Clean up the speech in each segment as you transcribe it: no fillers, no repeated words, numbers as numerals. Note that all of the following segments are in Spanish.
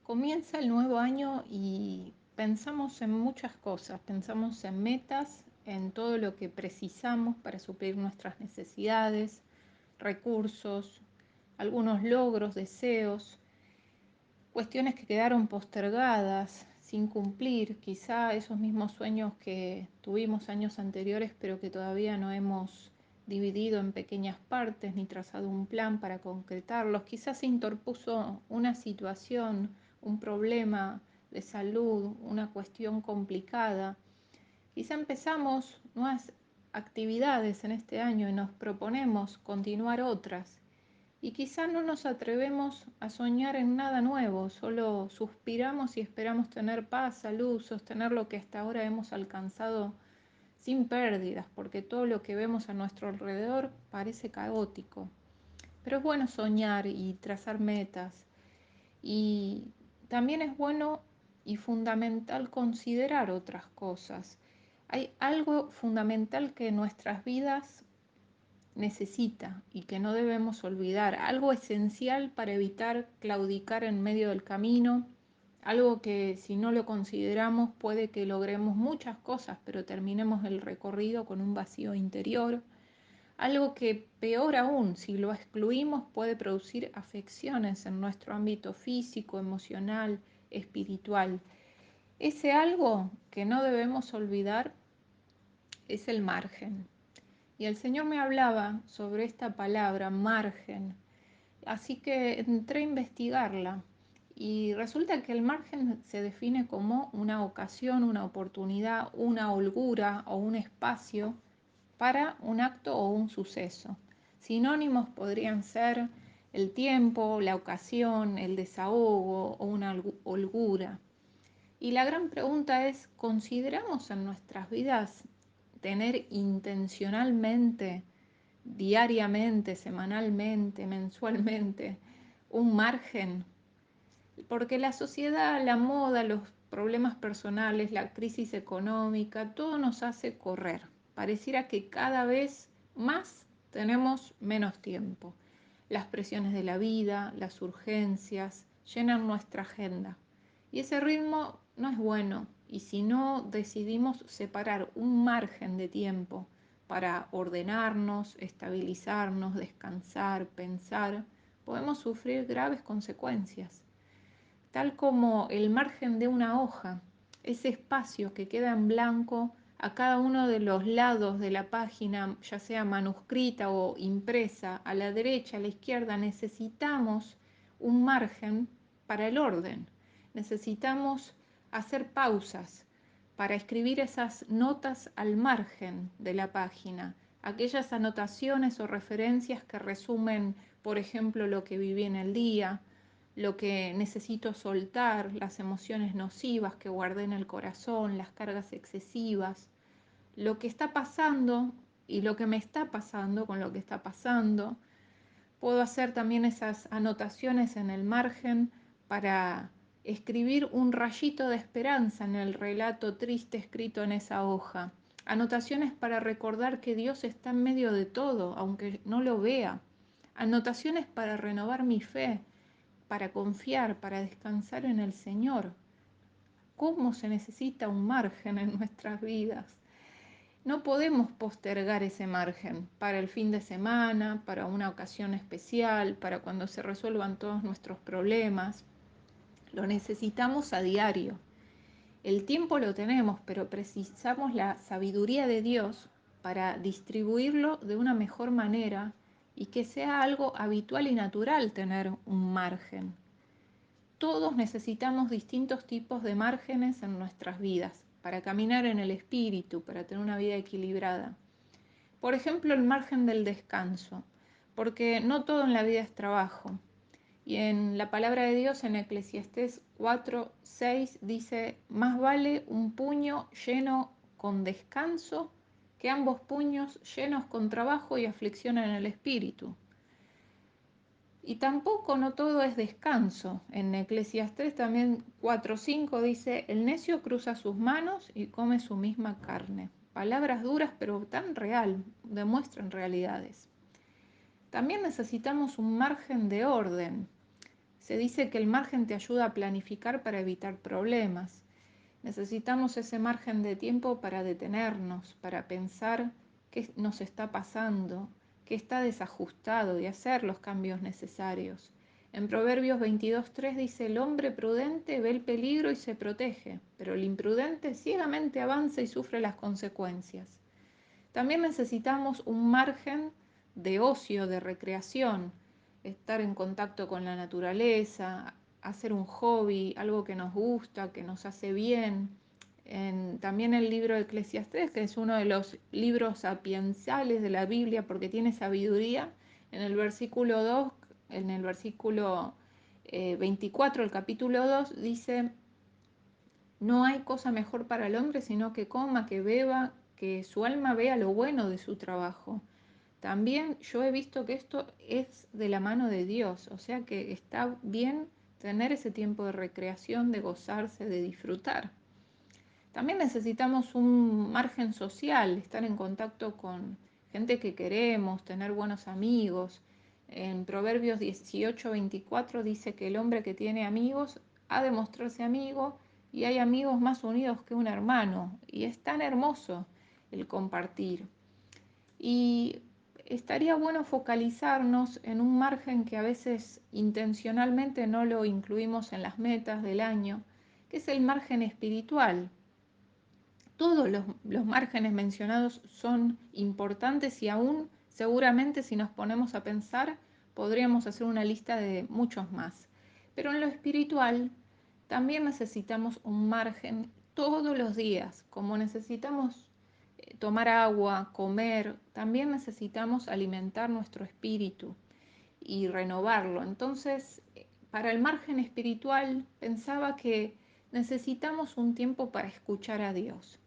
Comienza el nuevo año y pensamos en muchas cosas, pensamos en metas, en todo lo que precisamos para suplir nuestras necesidades, recursos, algunos logros, deseos, cuestiones que quedaron postergadas, sin cumplir, quizá esos mismos sueños que tuvimos años anteriores, pero que todavía no hemos dividido en pequeñas partes ni trazado un plan para concretarlos. Quizás se interpuso una situación, un problema de salud, una cuestión complicada. Quizá empezamos nuevas actividades en este año y nos proponemos continuar otras. Y quizá no nos atrevemos a soñar en nada nuevo, solo suspiramos y esperamos tener paz, salud, sostener lo que hasta ahora hemos alcanzado sin pérdidas, porque todo lo que vemos a nuestro alrededor parece caótico. Pero es bueno soñar y trazar metas. Y también es bueno y fundamental considerar otras cosas. Hay algo fundamental que en nuestras vidas necesita y que no debemos olvidar, algo esencial para evitar claudicar en medio del camino, algo que si no lo consideramos puede que logremos muchas cosas, pero terminemos el recorrido con un vacío interior, algo que peor aún, si lo excluimos, puede producir afecciones en nuestro ámbito físico, emocional, espiritual. Ese algo que no debemos olvidar es el margen. Y el Señor me hablaba sobre esta palabra, margen. Así que entré a investigarla. Y resulta que el margen se define como una ocasión, una oportunidad, una holgura o un espacio para un acto o un suceso. Sinónimos podrían ser el tiempo, la ocasión, el desahogo o una holgura. Y la gran pregunta es, ¿consideramos en nuestras vidas tener intencionalmente, diariamente, semanalmente, mensualmente, un margen? Porque la sociedad, la moda, los problemas personales, la crisis económica, todo nos hace correr. Pareciera que cada vez más tenemos menos tiempo. Las presiones de la vida, las urgencias, llenan nuestra agenda. Y ese ritmo no es bueno. Y si no decidimos separar un margen de tiempo para ordenarnos, estabilizarnos, descansar, pensar, podemos sufrir graves consecuencias, tal como el margen de una hoja, ese espacio que queda en blanco a cada uno de los lados de la página, ya sea manuscrita o impresa, a la derecha, a la izquierda, necesitamos un margen para el orden. Necesitamos hacer pausas para escribir esas notas al margen de la página, aquellas anotaciones o referencias que resumen, por ejemplo, lo que viví en el día, lo que necesito soltar, las emociones nocivas que guardé en el corazón, las cargas excesivas, lo que está pasando y lo que me está pasando con lo que está pasando. Puedo hacer también esas anotaciones en el margen para escribir un rayito de esperanza en el relato triste escrito en esa hoja. Anotaciones para recordar que Dios está en medio de todo, aunque no lo vea. Anotaciones para renovar mi fe, para confiar, para descansar en el Señor. ¿Cómo se necesita un margen en nuestras vidas? No podemos postergar ese margen para el fin de semana, para una ocasión especial, para cuando se resuelvan todos nuestros problemas. Lo necesitamos a diario. El tiempo lo tenemos, pero precisamos la sabiduría de Dios para distribuirlo de una mejor manera y que sea algo habitual y natural tener un margen. Todos necesitamos distintos tipos de márgenes en nuestras vidas para caminar en el espíritu, para tener una vida equilibrada. Por ejemplo, el margen del descanso, porque no todo en la vida es trabajo. Y en la palabra de Dios, en Eclesiastés 4:6, dice, más vale un puño lleno con descanso que ambos puños llenos con trabajo y aflicción en el espíritu. Y tampoco no todo es descanso. En Eclesiastés también 4:5 dice, el necio cruza sus manos y come su misma carne. Palabras duras pero tan real, demuestran realidades. También necesitamos un margen de orden. Se dice que el margen te ayuda a planificar para evitar problemas. Necesitamos ese margen de tiempo para detenernos, para pensar qué nos está pasando, qué está desajustado y hacer los cambios necesarios. En Proverbios 22:3 dice, el hombre prudente ve el peligro y se protege, pero el imprudente ciegamente avanza y sufre las consecuencias. También necesitamos un margen de ocio, de recreación, estar en contacto con la naturaleza, hacer un hobby, algo que nos gusta, que nos hace bien. También el libro de Eclesiastés, que es uno de los libros sapiensales de la Biblia porque tiene sabiduría, en el versículo 2, en el versículo 24, el capítulo 2, dice, no hay cosa mejor para el hombre sino que coma, que beba, que su alma vea lo bueno de su trabajo. También yo he visto que esto es de la mano de Dios, o sea que está bien tener ese tiempo de recreación, de gozarse, de disfrutar. También necesitamos un margen social, estar en contacto con gente que queremos, tener buenos amigos. En Proverbios 18:24 dice que el hombre que tiene amigos ha de mostrarse amigo y hay amigos más unidos que un hermano. Y es tan hermoso el compartir. Y estaría bueno focalizarnos en un margen que a veces intencionalmente no lo incluimos en las metas del año, que es el margen espiritual. Todos los márgenes mencionados son importantes y aún seguramente si nos ponemos a pensar podríamos hacer una lista de muchos más. Pero en lo espiritual también necesitamos un margen todos los días, como necesitamos tomar agua, comer, también necesitamos alimentar nuestro espíritu y renovarlo. Entonces, para el margen espiritual pensaba que necesitamos un tiempo para escuchar a Dios.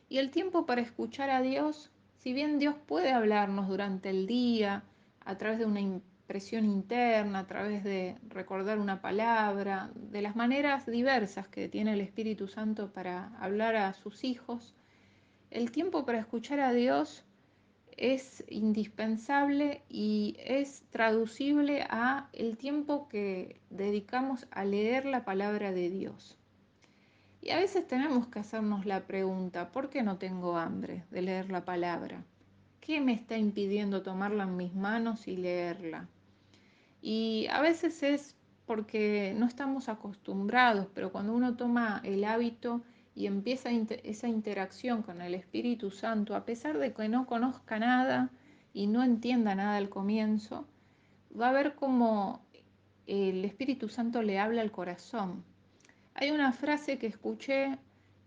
Y el tiempo para escuchar a Dios, si bien Dios puede hablarnos durante el día, a través de una impresión interna, a través de recordar una palabra, de las maneras diversas que tiene el Espíritu Santo para hablar a sus hijos, el tiempo para escuchar a Dios es indispensable y es traducible a el tiempo que dedicamos a leer la palabra de Dios. Y a veces tenemos que hacernos la pregunta, ¿por qué no tengo hambre de leer la palabra? ¿Qué me está impidiendo tomarla en mis manos y leerla? Y a veces es porque no estamos acostumbrados, pero cuando uno toma el hábito y empieza esa interacción con el Espíritu Santo, a pesar de que no conozca nada y no entienda nada al comienzo, va a ver cómo el Espíritu Santo le habla al corazón. Hay una frase que escuché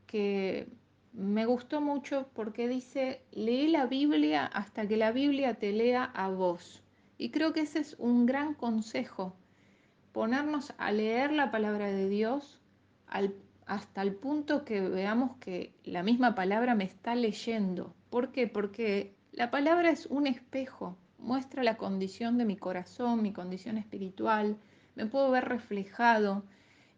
que me gustó mucho porque dice, lee la Biblia hasta que la Biblia te lea a vos. Y creo que ese es un gran consejo, ponernos a leer la palabra de Dios hasta el punto que veamos que la misma palabra me está leyendo. ¿Por qué? Porque la palabra es un espejo, muestra la condición de mi corazón, mi condición espiritual, me puedo ver reflejado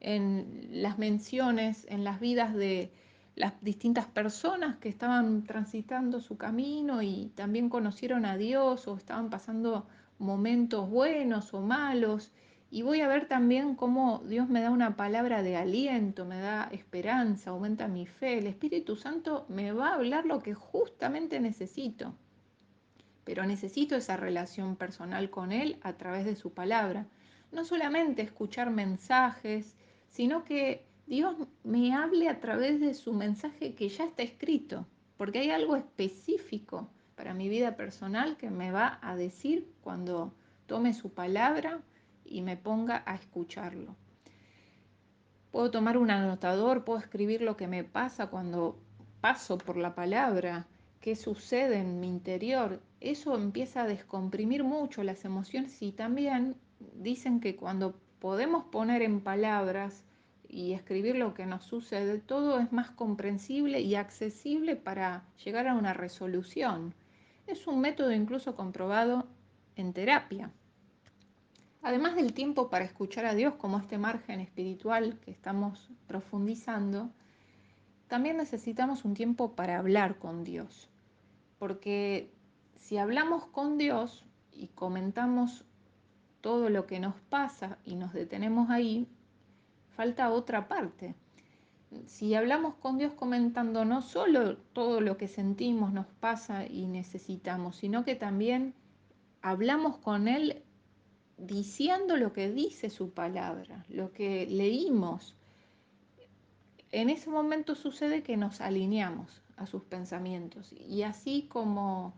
en las menciones, en las vidas de las distintas personas que estaban transitando su camino y también conocieron a Dios o estaban pasando momentos buenos o malos. Y voy a ver también cómo Dios me da una palabra de aliento, me da esperanza, aumenta mi fe. El Espíritu Santo me va a hablar lo que justamente necesito, pero necesito esa relación personal con Él a través de su palabra. No solamente escuchar mensajes, sino que Dios me hable a través de su mensaje que ya está escrito, porque hay algo específico para mi vida personal que me va a decir cuando tome su palabra y me ponga a escucharlo. Puedo tomar un anotador, puedo escribir lo que me pasa cuando paso por la palabra, qué sucede en mi interior. Eso empieza a descomprimir mucho las emociones y también dicen que cuando podemos poner en palabras y escribir lo que nos sucede, todo es más comprensible y accesible para llegar a una resolución. Es un método incluso comprobado en terapia. Además del tiempo para escuchar a Dios, como este margen espiritual que estamos profundizando, también necesitamos un tiempo para hablar con Dios. Porque si hablamos con Dios y comentamos todo lo que nos pasa y nos detenemos ahí, falta otra parte. Si hablamos con Dios comentando no solo todo lo que sentimos, nos pasa y necesitamos, sino que también hablamos con Él diciendo lo que dice su palabra, lo que leímos, en ese momento sucede que nos alineamos a sus pensamientos y así como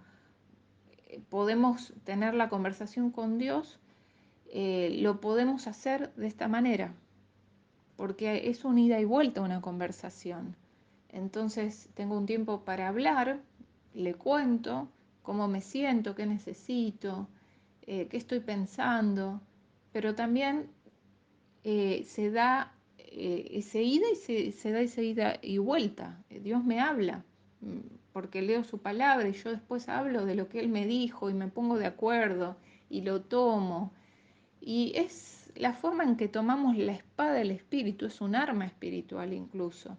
podemos tener la conversación con Dios, lo podemos hacer de esta manera, porque es un ida y vuelta una conversación. Entonces tengo un tiempo para hablar, le cuento cómo me siento, qué necesito, qué estoy pensando, pero también se da ese ida y se da esa ida y vuelta. Dios me habla mm, porque leo su palabra y yo después hablo de lo que Él me dijo y me pongo de acuerdo y lo tomo. Y es la forma en que tomamos la espada del Espíritu, es un arma espiritual incluso.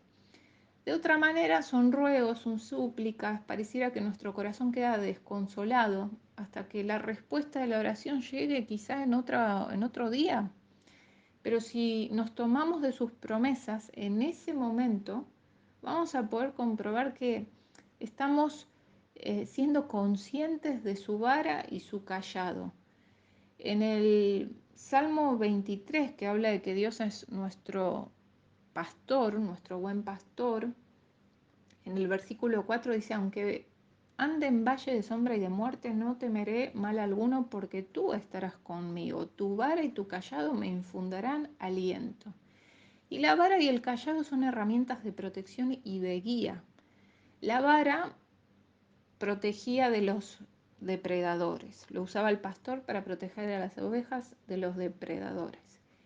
De otra manera son ruegos, son súplicas, pareciera que nuestro corazón queda desconsolado hasta que la respuesta de la oración llegue quizá en otro día. Pero si nos tomamos de sus promesas en ese momento, vamos a poder comprobar que estamos siendo conscientes de su vara y su callado. En el Salmo 23, que habla de que Dios es nuestro pastor, nuestro buen pastor, en el versículo 4 dice, aunque ande en valle de sombra y de muerte, no temeré mal alguno porque tú estarás conmigo. Tu vara y tu callado me infundarán aliento. Y la vara y el callado son herramientas de protección y de guía. La vara protegía de los depredadores. Lo usaba el pastor para proteger a las ovejas de los depredadores.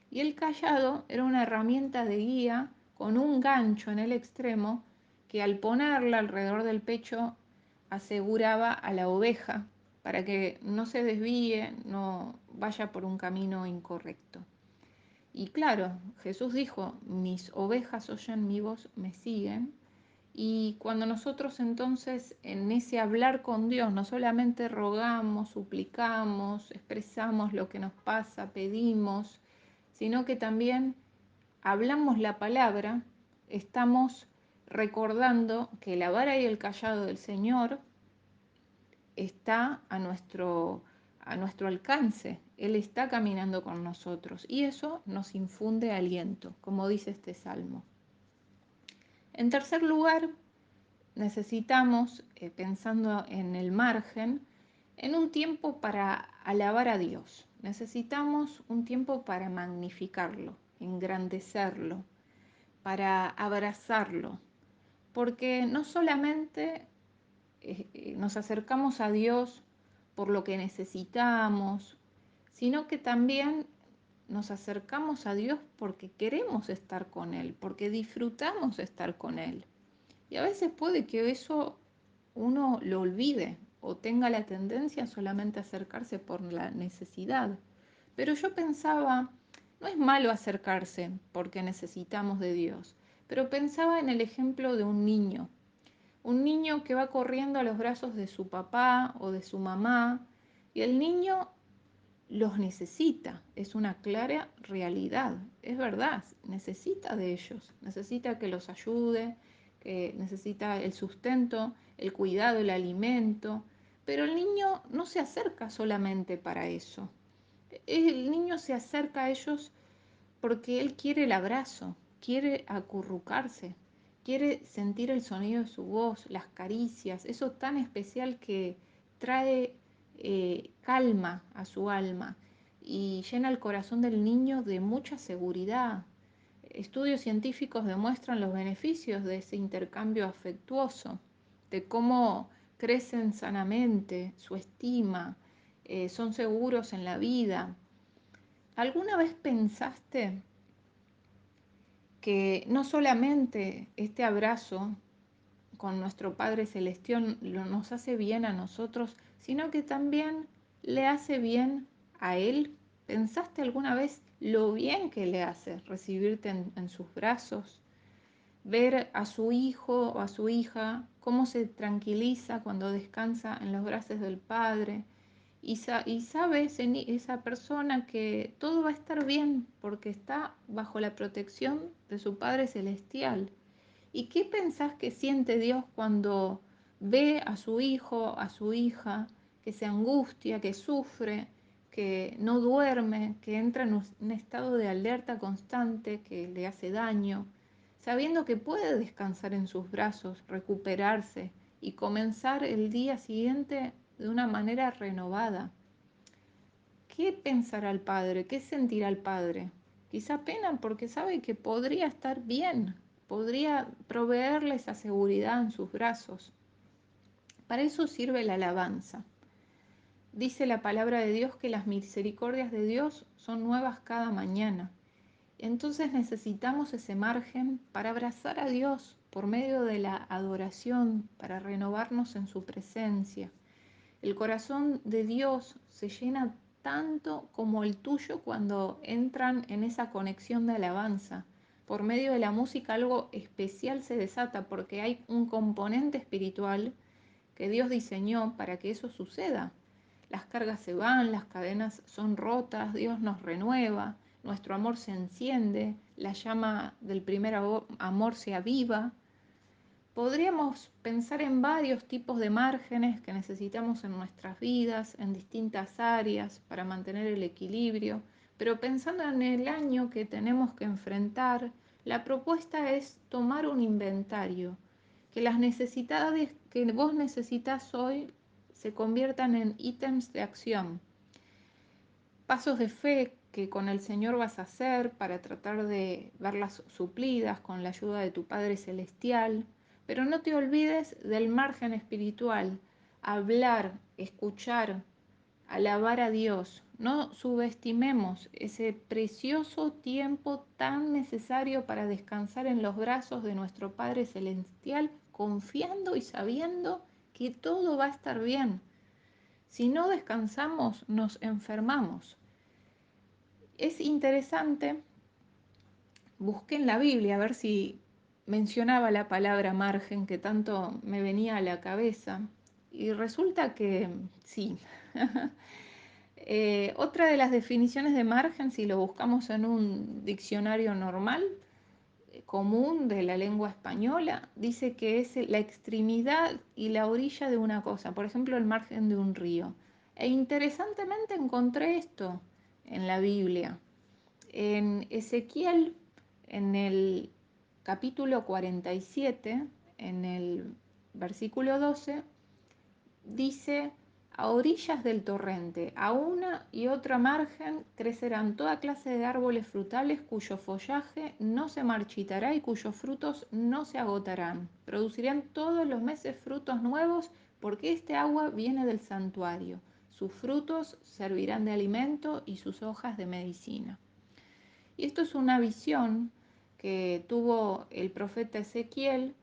Y el callado era una herramienta de guía con un gancho en el extremo que al ponerla alrededor del pecho aseguraba a la oveja para que no se desvíe, no vaya por un camino incorrecto. Y claro, Jesús dijo, mis ovejas oyen mi voz, me siguen. Y cuando nosotros entonces en ese hablar con Dios no solamente rogamos, suplicamos, expresamos lo que nos pasa, pedimos, sino que también hablamos la palabra, estamos recordando que la vara y el callado del Señor está a nuestro alcance. Él está caminando con nosotros y eso nos infunde aliento, como dice este salmo. En tercer lugar, necesitamos, pensando en el margen, en un tiempo para alabar a Dios. Necesitamos un tiempo para magnificarlo, engrandecerlo, para abrazarlo, porque no solamente nos acercamos a Dios por lo que necesitamos, sino que también nos acercamos a Dios porque queremos estar con Él, porque disfrutamos estar con Él. Y a veces puede que eso uno lo olvide o tenga la tendencia solamente a acercarse por la necesidad. Pero yo pensaba, no es malo acercarse porque necesitamos de Dios, pero pensaba en el ejemplo de un niño que va corriendo a los brazos de su papá o de su mamá y el niño los necesita, es una clara realidad, es verdad, necesita de ellos, necesita que los ayude, que necesita el sustento, el cuidado, el alimento, pero el niño no se acerca solamente para eso, el niño se acerca a ellos porque él quiere el abrazo, quiere acurrucarse, quiere sentir el sonido de su voz, las caricias, eso tan especial que trae calma a su alma y llena el corazón del niño de mucha seguridad. Estudios científicos demuestran los beneficios de ese intercambio afectuoso, de cómo crecen sanamente, su estima, son seguros en la vida. ¿Alguna vez pensaste que no solamente este abrazo con nuestro Padre Celestial nos hace bien a nosotros, sino que también le hace bien a Él? ¿Pensaste alguna vez lo bien que le hace recibirte en sus brazos? Ver a su hijo o a su hija, cómo se tranquiliza cuando descansa en los brazos del Padre y sabe esa persona que todo va a estar bien porque está bajo la protección de su Padre Celestial. ¿Y qué pensás que siente Dios cuando ve a su hijo, a su hija, que se angustia, que sufre, que no duerme, que entra en un estado de alerta constante, que le hace daño, sabiendo que puede descansar en sus brazos, recuperarse y comenzar el día siguiente de una manera renovada? ¿Qué pensará el padre? ¿Qué sentirá el padre? Quizá pena porque sabe que podría estar bien, podría proveerle esa seguridad en sus brazos. Para eso sirve la alabanza. Dice la palabra de Dios que las misericordias de Dios son nuevas cada mañana. Entonces necesitamos ese margen para abrazar a Dios por medio de la adoración, para renovarnos en su presencia. El corazón de Dios se llena tanto como el tuyo cuando entran en esa conexión de alabanza. Por medio de la música algo especial se desata porque hay un componente espiritual que Dios diseñó para que eso suceda. Las cargas se van, las cadenas son rotas, Dios nos renueva, nuestro amor se enciende, la llama del primer amor se aviva. Podríamos pensar en varios tipos de márgenes que necesitamos en nuestras vidas, en distintas áreas, para mantener el equilibrio, pero pensando en el año que tenemos que enfrentar, la propuesta es tomar un inventario, que las necesidades que vos necesitas hoy se conviertan en ítems de acción, pasos de fe que con el Señor vas a hacer para tratar de verlas suplidas con la ayuda de tu Padre Celestial, pero no te olvides del margen espiritual, hablar, escuchar, alabar a Dios. No subestimemos ese precioso tiempo tan necesario para descansar en los brazos de nuestro Padre Celestial, confiando y sabiendo que todo va a estar bien. Si no descansamos, nos enfermamos. Es interesante, busqué en la Biblia a ver si mencionaba la palabra margen que tanto me venía a la cabeza y resulta que sí. Otra de las definiciones de margen, si lo buscamos en un diccionario normal, común de la lengua española, dice que es la extremidad y la orilla de una cosa, por ejemplo, el margen de un río. E interesantemente encontré esto en la Biblia. En Ezequiel, en el capítulo 47, en el versículo 12, dice, a orillas del torrente, a una y otra margen, crecerán toda clase de árboles frutales cuyo follaje no se marchitará y cuyos frutos no se agotarán. Producirán todos los meses frutos nuevos porque este agua viene del santuario. Sus frutos servirán de alimento y sus hojas de medicina. Y esto es una visión que tuvo el profeta Ezequiel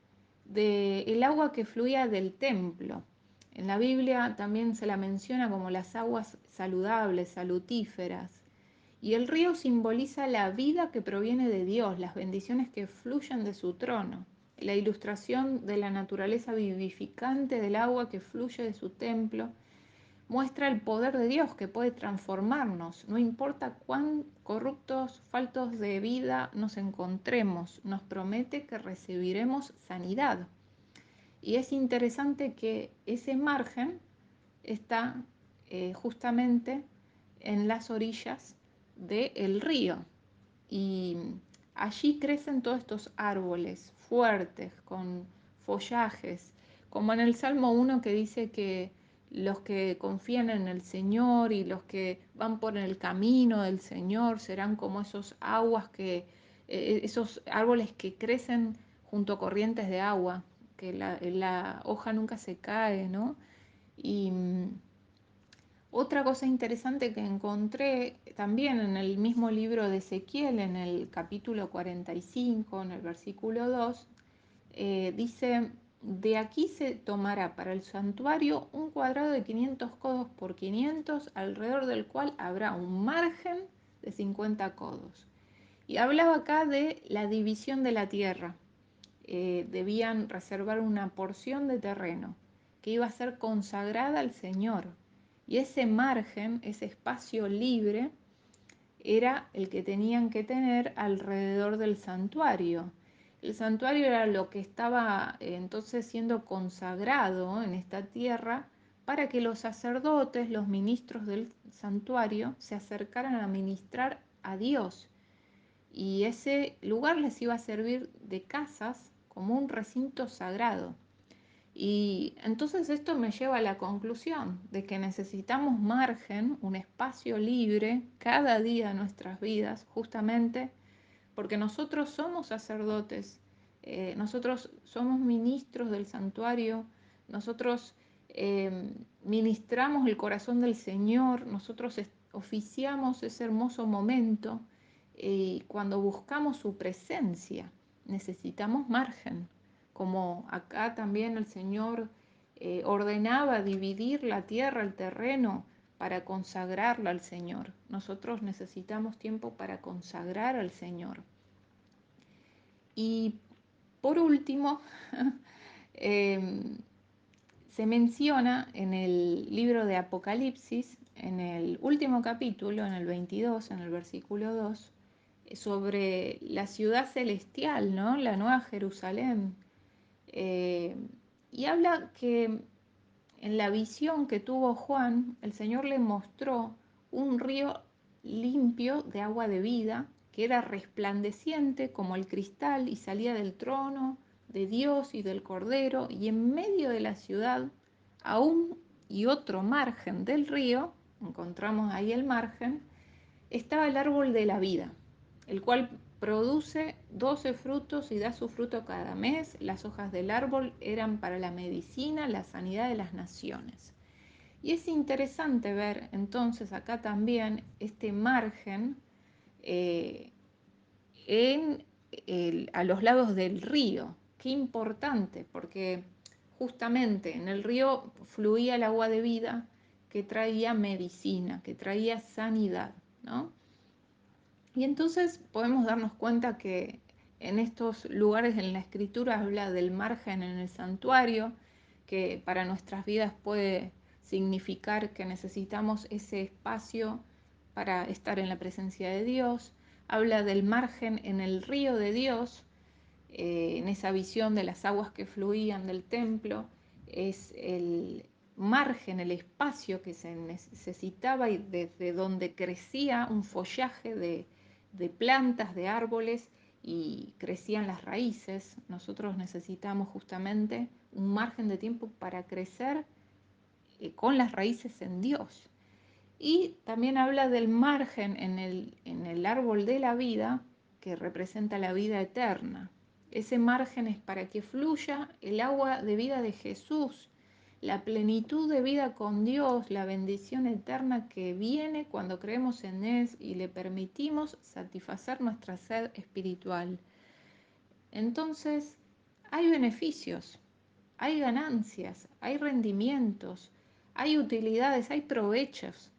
del agua que fluía del templo. En la Biblia también se la menciona como las aguas saludables, salutíferas. Y el río simboliza la vida que proviene de Dios, las bendiciones que fluyen de su trono. La ilustración de la naturaleza vivificante del agua que fluye de su templo muestra el poder de Dios que puede transformarnos, no importa cuán corruptos, faltos de vida nos encontremos, nos promete que recibiremos sanidad. Y es interesante que ese margen está justamente en las orillas del río. Y allí crecen todos estos árboles fuertes, con follajes, como en el Salmo 1 que dice que los que confían en el Señor y los que van por el camino del Señor serán como esos aguas esos árboles que crecen junto a corrientes de agua, que la hoja nunca se cae, ¿no? Y otra cosa interesante que encontré también en el mismo libro de Ezequiel, en el capítulo 45, en el versículo 2, dice, de aquí se tomará para el santuario un cuadrado de 500 codos por 500, alrededor del cual habrá un margen de 50 codos. Y hablaba acá de la división de la tierra. Debían reservar una porción de terreno que iba a ser consagrada al Señor. Y ese margen, ese espacio libre, era el que tenían que tener alrededor del santuario. El santuario era lo que estaba entonces siendo consagrado en esta tierra para que los sacerdotes, los ministros del santuario, se acercaran a ministrar a Dios. Y ese lugar les iba a servir de casas como un recinto sagrado. Y entonces esto me lleva a la conclusión de que necesitamos margen, un espacio libre cada día de nuestras vidas, justamente porque nosotros somos sacerdotes, nosotros somos ministros del santuario, nosotros ministramos el corazón del Señor, nosotros oficiamos ese hermoso momento y cuando buscamos su presencia necesitamos margen, como acá también el Señor ordenaba dividir la tierra, el terreno, para consagrarla al Señor. Nosotros necesitamos tiempo para consagrar al Señor. Y por último, se menciona en el libro de Apocalipsis, en el último capítulo, en el 22, en el versículo 2, sobre la ciudad celestial, ¿no? La nueva Jerusalén. Eh, y habla que en la visión que tuvo Juan, el Señor le mostró un río limpio de agua de vida, que era resplandeciente como el cristal y salía del trono de Dios y del Cordero, y en medio de la ciudad, a un y otro margen del río, encontramos ahí el margen, estaba el árbol de la vida, el cual produce 12 frutos y da su fruto cada mes. Las hojas del árbol eran para la medicina, la sanidad de las naciones. Y es interesante ver entonces acá también este margen eh, a los lados del río. Qué importante, porque justamente en el río fluía el agua de vida que traía medicina, que traía sanidad, ¿no? Y entonces podemos darnos cuenta que en estos lugares en la escritura habla del margen en el santuario, que para nuestras vidas puede significar que necesitamos ese espacio para estar en la presencia de Dios. Habla del margen en el río de Dios, en esa visión de las aguas que fluían del templo, es el margen, el espacio que se necesitaba y desde donde crecía un follaje de plantas, de árboles y crecían las raíces. Nosotros necesitamos justamente un margen de tiempo para crecer con las raíces en Dios. Y también habla del margen en el árbol de la vida, que representa la vida eterna. Ese margen es para que fluya el agua de vida de Jesús, la plenitud de vida con Dios, la bendición eterna que viene cuando creemos en Él y le permitimos satisfacer nuestra sed espiritual. Entonces, hay beneficios, hay ganancias, hay rendimientos, hay utilidades, hay provechos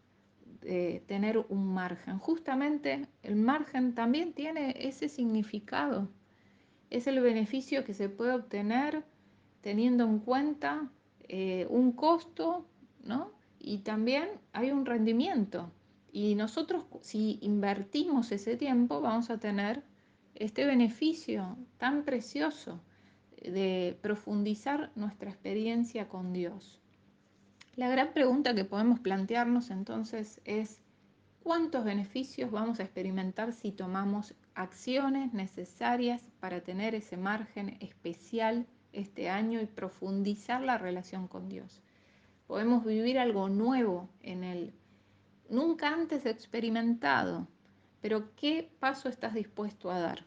tener un margen. Justamente el margen también tiene ese significado. Es el beneficio que se puede obtener teniendo en cuenta un costo, ¿no? Y también hay un rendimiento. Y nosotros, si invertimos ese tiempo, vamos a tener este beneficio tan precioso de profundizar nuestra experiencia con Dios. La gran pregunta que podemos plantearnos entonces es, ¿cuántos beneficios vamos a experimentar si tomamos acciones necesarias para tener ese margen especial este año y profundizar la relación con Dios? Podemos vivir algo nuevo en Él, nunca antes experimentado, pero ¿qué paso estás dispuesto a dar?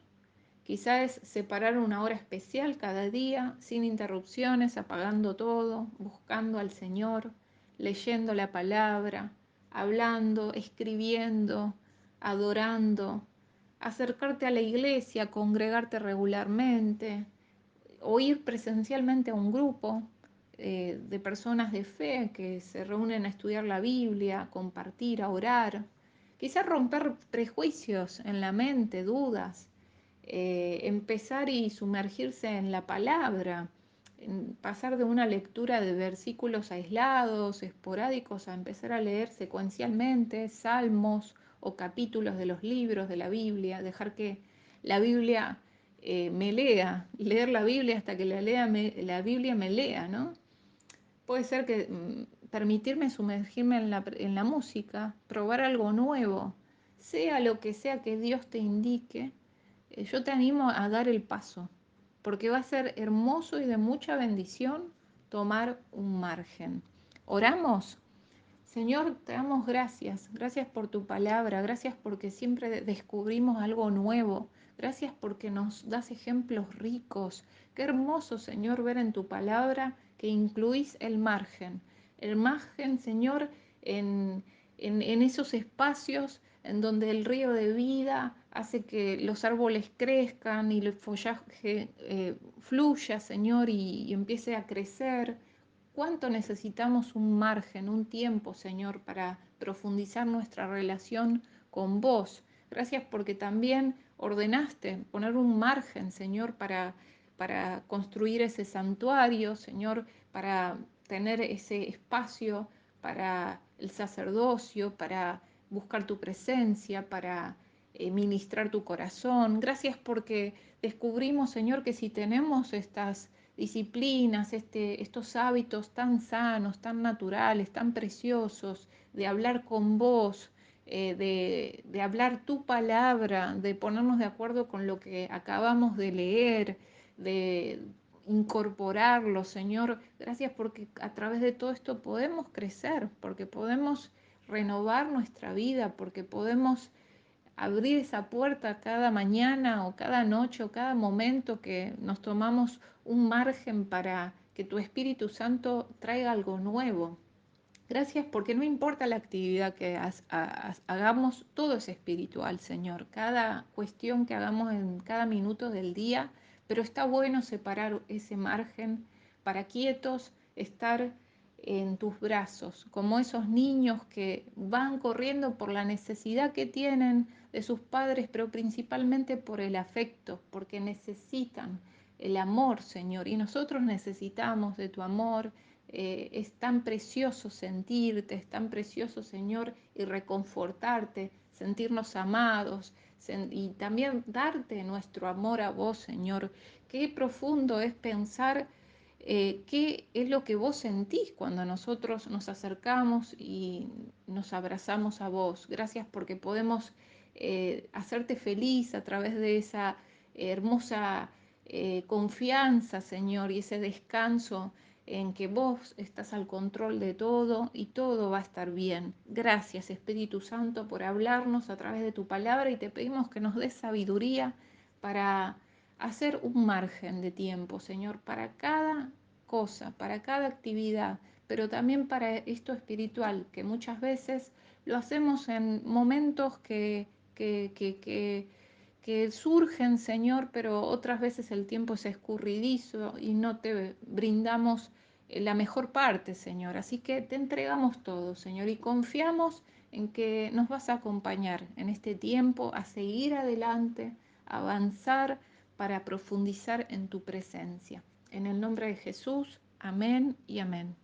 Quizás es separar una hora especial cada día, sin interrupciones, apagando todo, buscando al Señor, leyendo la palabra, hablando, escribiendo, adorando, acercarte a la iglesia, congregarte regularmente, o ir presencialmente a un grupo de personas de fe que se reúnen a estudiar la Biblia, a compartir, a orar, quizás romper prejuicios en la mente, dudas, empezar y sumergirse en la palabra, pasar de una lectura de versículos aislados, esporádicos, a empezar a leer secuencialmente salmos o capítulos de los libros de la Biblia, dejar que la Biblia me lea, leer la Biblia hasta que la Biblia me lea, ¿no? Puede ser que permitirme sumergirme en la música, probar algo nuevo, sea lo que sea que Dios te indique, yo te animo a dar el paso, porque va a ser hermoso y de mucha bendición tomar un margen. ¿Oramos? Señor, te damos gracias. Gracias por tu palabra. Gracias porque siempre descubrimos algo nuevo. Gracias porque nos das ejemplos ricos. Qué hermoso, Señor, ver en tu palabra que incluís el margen. El margen, Señor, en esos espacios en donde el río de vida hace que los árboles crezcan y el follaje fluya, Señor, y empiece a crecer. ¿Cuánto necesitamos un margen, un tiempo, Señor, para profundizar nuestra relación con vos? Gracias porque también ordenaste poner un margen, Señor, para construir ese santuario, Señor, para tener ese espacio para el sacerdocio, para buscar tu presencia, para ministrar tu corazón. Gracias porque descubrimos, Señor, que si tenemos estas disciplinas, estos hábitos tan sanos, tan naturales, tan preciosos, de hablar con vos, de hablar tu palabra, de ponernos de acuerdo con lo que acabamos de leer, de incorporarlo, Señor. Gracias porque a través de todo esto podemos crecer, porque podemos renovar nuestra vida, porque podemos abrir esa puerta cada mañana o cada noche o cada momento que nos tomamos un margen para que tu Espíritu Santo traiga algo nuevo. Gracias porque no importa la actividad que hagamos, todo es espiritual, Señor. Cada cuestión que hagamos en cada minuto del día, pero está bueno separar ese margen para quietos, estar en tus brazos, como esos niños que van corriendo por la necesidad que tienen de sus padres, pero principalmente por el afecto, porque necesitan el amor, Señor, y nosotros necesitamos de tu amor. Es tan precioso sentirte, es tan precioso, Señor, y reconfortarte, sentirnos amados y también darte nuestro amor a vos, Señor. Qué profundo es pensar qué es lo que vos sentís cuando nosotros nos acercamos y nos abrazamos a vos. Gracias porque podemos hacerte feliz a través de esa hermosa confianza, Señor, y ese descanso en que vos estás al control de todo y todo va a estar bien. Gracias, Espíritu Santo, por hablarnos a través de tu palabra y te pedimos que nos des sabiduría para hacer un margen de tiempo, Señor, para cada cosa, para cada actividad, pero también para esto espiritual, que muchas veces lo hacemos en momentos que surgen, Señor, pero otras veces el tiempo es escurridizo y no te brindamos la mejor parte, Señor. Así que te entregamos todo, Señor, y confiamos en que nos vas a acompañar en este tiempo a seguir adelante, a avanzar para profundizar en tu presencia. En el nombre de Jesús, amén y amén.